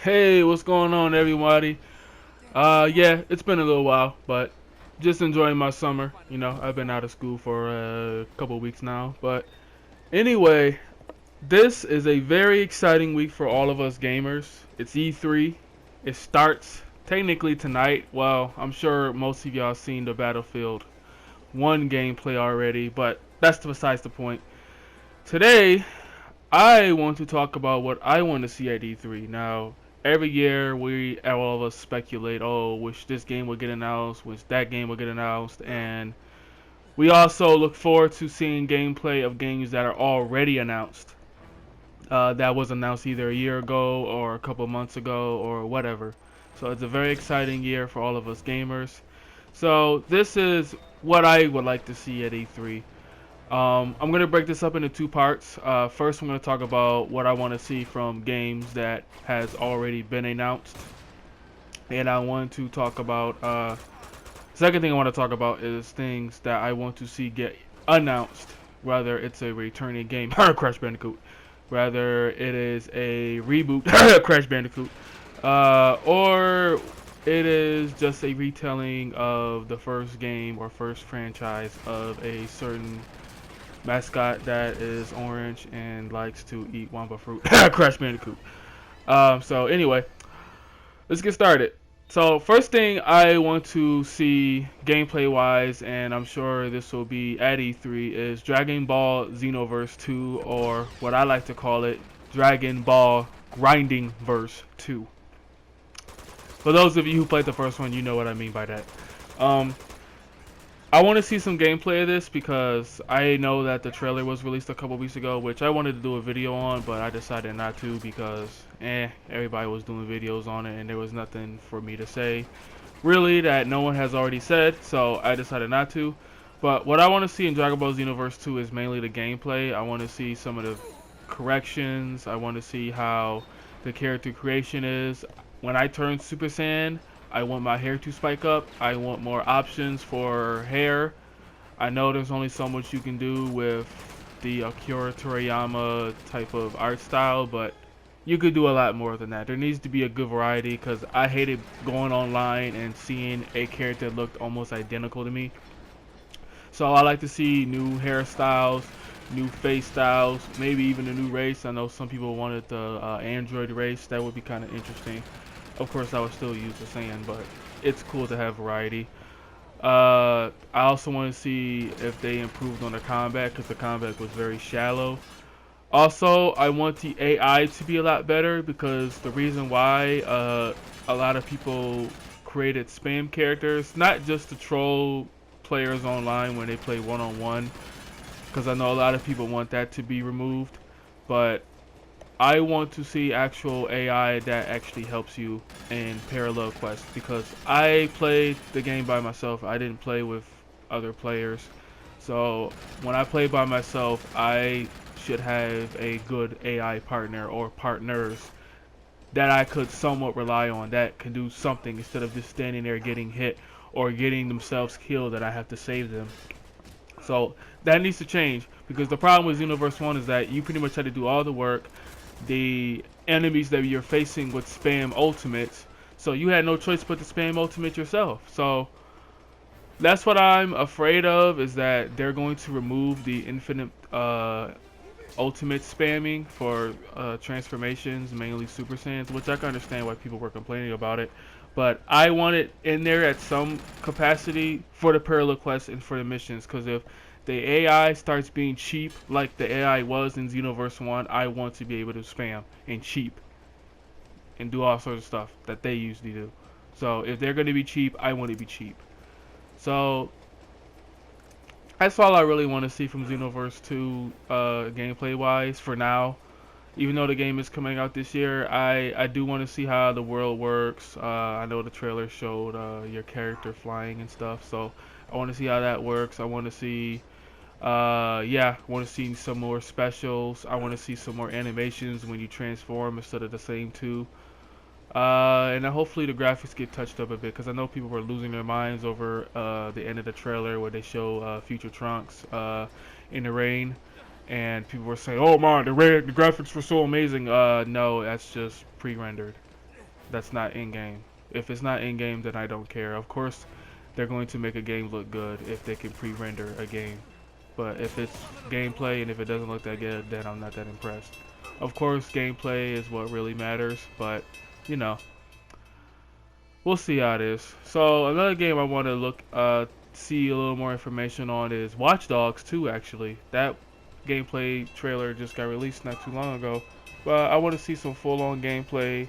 Hey, what's going on, everybody? Yeah, it's been a little while, but just enjoying my summer. You know, I've been out of school for a couple weeks now. But anyway, this is a very exciting week for all of us gamers. It's E3. It starts technically tonight. Well, I'm sure most of y'all seen the Battlefield 1 gameplay already, but that's besides the point. Today, I want to talk about what I want to see at E3. Now, every year we all of us speculate, oh, wish this game would get announced, wish that game would get announced, and we also look forward to seeing gameplay of games that are already announced. That was announced either a year ago or a couple months ago or whatever. So it's a very exciting year for all of us gamers. So this is what I would like to see at E3. I'm going to break this up into two parts. First, I'm going to talk about what I want to see from games that has already been announced. And I want to talk about, second thing I want to talk about is things that I want to see get announced. Whether it's a returning game, Crash Bandicoot. Whether it is a reboot, Crash Bandicoot. Or it is just a retelling of the first game or first franchise of a certain mascot that is orange and likes to eat Wampa fruit. Crash Bandicoot. So anyway, let's get started. So first thing I want to see gameplay wise, and I'm sure this will be at E3, is Dragon Ball Xenoverse 2, or what I like to call it, Dragon Ball Grinding Verse 2. For those of you who played the first one, you know what I mean by that. Um, I want to see some gameplay of this because I know that the trailer was released a couple weeks ago, which I wanted to do a video on, but I decided not to because, everybody was doing videos on it and there was nothing for me to say really that no one has already said, so I decided not to. But what I want to see in Dragon Ball Xenoverse 2 is mainly the gameplay. I want to see some of the corrections. I want to see how the character creation is. When I turn Super Saiyan, I want my hair to spike up. I want more options for hair. I know there's only so much you can do with the Akira Toriyama type of art style, but you could do a lot more than that. There needs to be a good variety because I hated going online and seeing a character that looked almost identical to me. So I like to see new hairstyles, new face styles, maybe even a new race. I know some people wanted the Android race. That would be kind of interesting. Of course, I would still use the sand, but it's cool to have variety. I also want to see if they improved on the combat because the combat was very shallow. Also, I want the AI to be a lot better because the reason why a lot of people created spam characters, not just to troll players online when they play one-on-one, because I know a lot of people want that to be removed, but I want to see actual AI that actually helps you in parallel quests because I played the game by myself. I didn't play with other players. So when I play by myself, I should have a good AI partner or partners that I could somewhat rely on that can do something instead of just standing there getting hit or getting themselves killed that I have to save them. So that needs to change because the problem with Xenoverse 1 is that you pretty much had to do all the work. The enemies that you're facing with spam ultimates, so you had no choice but to spam ultimate yourself. So that's what I'm afraid of, is that they're going to remove the infinite ultimate spamming for transformations, mainly Super Saiyans, which I can understand why people were complaining about it. But I want it in there at some capacity for the parallel quests and for the missions, because if the AI starts being cheap like the AI was in Xenoverse 1, I want to be able to spam and cheap and do all sorts of stuff that they usually do. So if they're going to be cheap, I want to be cheap. So that's all I really want to see from Xenoverse 2 gameplay wise for now. Even though the game is coming out this year, I do want to see how the world works. I know the trailer showed your character flying and stuff, so I want to see how that works. I want to see, yeah, I want to see some more specials. I want to see some more animations when you transform instead of the same two. And hopefully the graphics get touched up a bit because I know people were losing their minds over the end of the trailer where they show future Trunks in the rain, and people were saying, "Oh man, the graphics were so amazing." No, that's just pre-rendered. that's not in game. If it's not in game, then I don't care. Of course, they're going to make a game look good if they can pre-render a game. But if it's gameplay and if it doesn't look that good, then I'm not that impressed. Of course, gameplay is what really matters, but you know, we'll see how it is. So another game I want to see a little more information on is Watch Dogs 2. Actually, that gameplay trailer just got released not too long ago, but I want to see some full-on gameplay,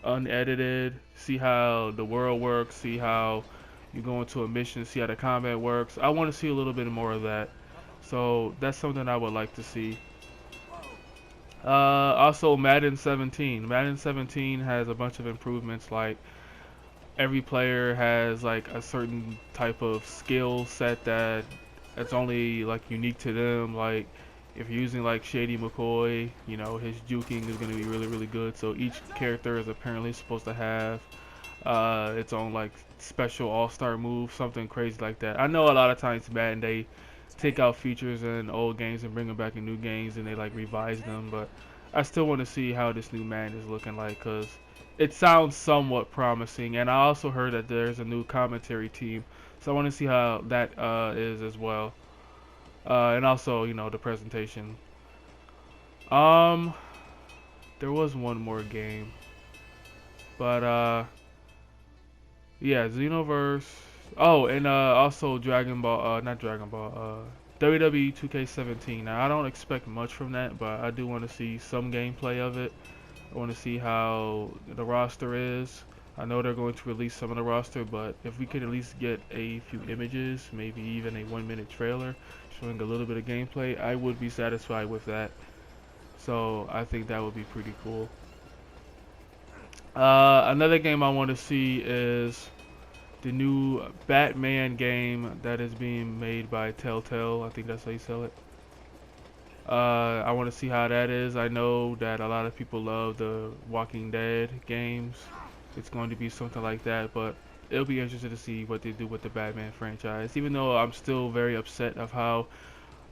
unedited. See how the world works. See how you go into a mission. See how the combat works. I want to see a little bit more of that. So that's something I would like to see. Also, Madden 17. Madden 17 has a bunch of improvements. Like every player has like a certain type of skill set that's only like unique to them. Like if you're using like Shady McCoy, you know, his juking is going to be really, really good. So each character is apparently supposed to have its own like special all-star move, something crazy like that. I know a lot of times Madden, they take out features in old games and bring them back in new games and they like revise them, but I still want to see how this new Madden is looking like, because it sounds somewhat promising. And I also heard that there's a new commentary team, so I want to see how that is as well. And also, you know, the presentation. Um, there was one more game, but yeah, Xenoverse. Oh, and also Dragon Ball. Not Dragon Ball. WWE 2K17. Now I don't expect much from that, but I do want to see some gameplay of it. I want to see how the roster is. I know they're going to release some of the roster, but if we could at least get a few images, maybe even a 1-minute trailer showing a little bit of gameplay, I would be satisfied with that. So I think that would be pretty cool. Another game I want to see is the new Batman game that is being made by Telltale. I think that's how you sell it. I want to see how that is. I know that a lot of people love the Walking Dead games. It's going to be something like that, but it'll be interesting to see what they do with the Batman franchise. Even though I'm still very upset of how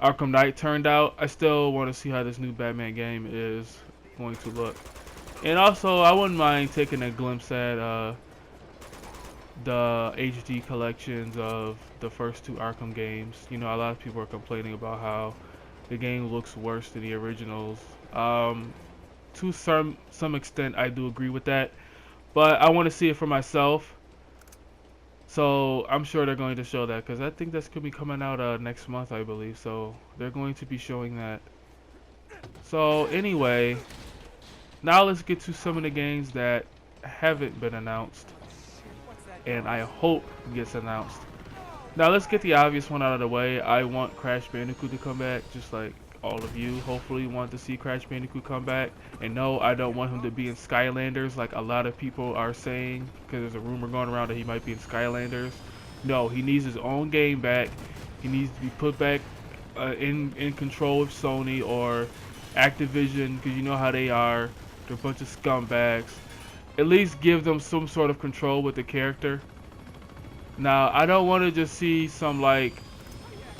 Arkham Knight turned out, I still want to see how this new Batman game is going to look. And also, I wouldn't mind taking a glimpse at the HD collections of the first two Arkham games. You know, a lot of people are complaining about how the game looks worse than the originals. To some extent, I do agree with that, but I want to see it for myself. So I'm sure they're going to show that, because I think that's going to be coming out next month, I believe. So they're going to be showing that. So anyway, now let's get to some of the games that haven't been announced, and I hope gets announced. Now let's get the obvious one out of the way. I want Crash Bandicoot to come back, just like all of you hopefully want to see Crash Bandicoot come back. And no, I don't want him to be in Skylanders like a lot of people are saying, because there's a rumor going around that he might be in Skylanders. No, he needs his own game back. He needs to be put back in control of Sony or Activision, because you know how they are. They're a bunch of scumbags. At least give them some sort of control with the character. Now, I don't want to just see some like,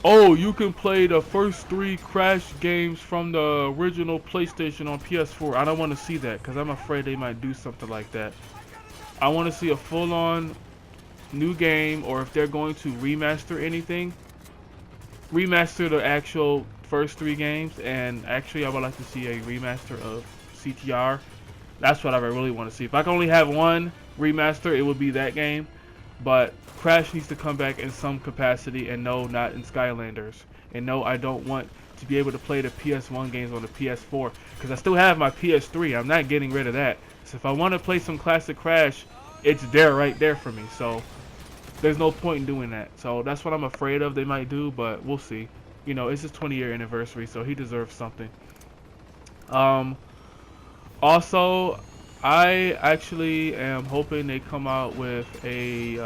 oh, you can play the first 3 Crash games from the original PlayStation on PS4. I don't want to see that, because I'm afraid they might do something like that. I want to see a full-on new game, or if they're going to remaster anything, remaster the actual first 3 games. And actually, I would like to see a remaster of CTR. That's what I really want to see. If I can only have one remaster, it would be that game. But Crash needs to come back in some capacity, and no, not in Skylanders. And no, I don't want to be able to play the PS1 games on the PS4, because I still have my PS3. I'm not getting rid of that. So if I want to play some classic Crash, it's there, right there for me. So there's no point in doing that. So that's what I'm afraid of they might do, but we'll see. You know, it's his 20-year anniversary, so he deserves something. Also, I actually am hoping they come out with a,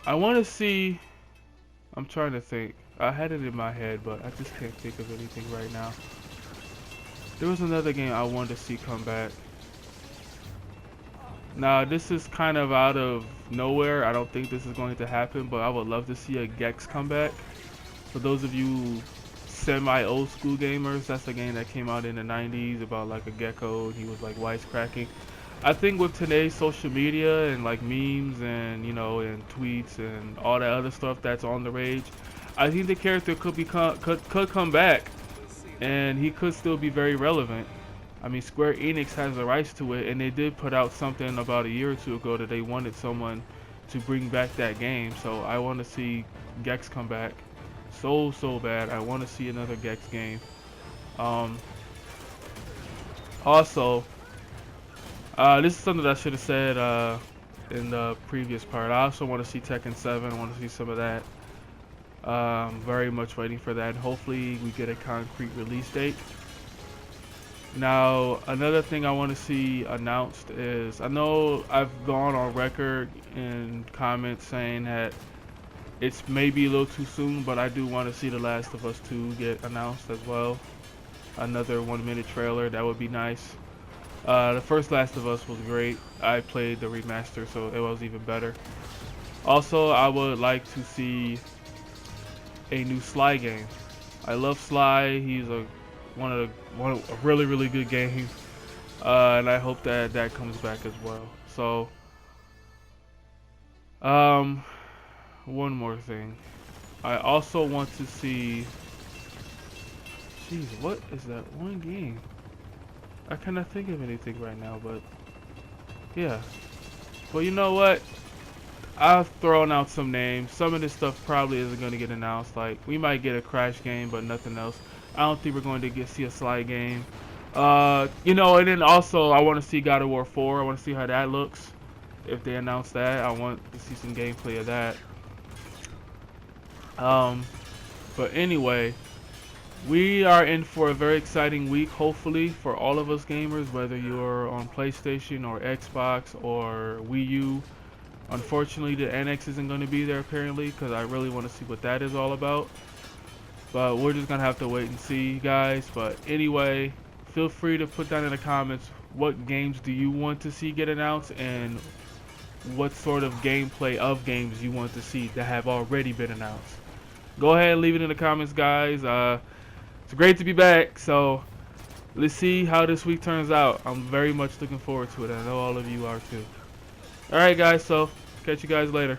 I want to see, I'm trying to think, I had it in my head, but I just can't think of anything right now. There was another game I wanted to see come back. Now, this is kind of out of nowhere. I don't think this is going to happen, but I would love to see a Gex come back. For those of you semi old school gamers, that's a game that came out in the 90s about like a gecko and he was like wisecracking. I think with today's social media and like memes and and tweets and all that other stuff that's on the rage, I think the character could come back and he could still be very relevant. I mean, Square Enix has the rights to it, and they did put out something about a year or two ago that they wanted someone to bring back that game. So I want to see Gex come back so bad. I want to see another Gex game. Also, this is something that I should have said in the previous part. I also want to see Tekken 7. I want to see some of that. Very much waiting for that. Hopefully we get a concrete release date. Now, another thing I want to see announced is, I know I've gone on record in comments saying that it's maybe a little too soon, but I do want to see The Last of Us 2 get announced as well. Another 1-minute trailer, that would be nice. The first Last of Us was great. I played the remaster, so it was even better. Also, I would like to see a new Sly game. I love Sly. He's a really good game, and I hope that that comes back as well. So, one more thing. I also want to see. Jeez, what is that one game? I cannot think of anything right now, but yeah. Well, you know what? I've thrown out some names. Some of this stuff probably isn't going to get announced. Like, we might get a Crash game, but nothing else. I don't think we're going to see a Sly game. And then also I want to see God of War 4. I want to see how that looks. If they announce that, I want to see some gameplay of that. But anyway, we are in for a very exciting week, hopefully, for all of us gamers, whether you're on PlayStation or Xbox or Wii U. Unfortunately, the NX isn't going to be there apparently, because I really want to see what that is all about. But we're just going to have to wait and see, guys. But anyway, feel free to put down in the comments what games do you want to see get announced and what sort of gameplay of games you want to see that have already been announced. Go ahead and leave it in the comments, guys. It's great to be back. So let's see how this week turns out. I'm very much looking forward to it. I know all of you are too. Alright, guys. So catch you guys later.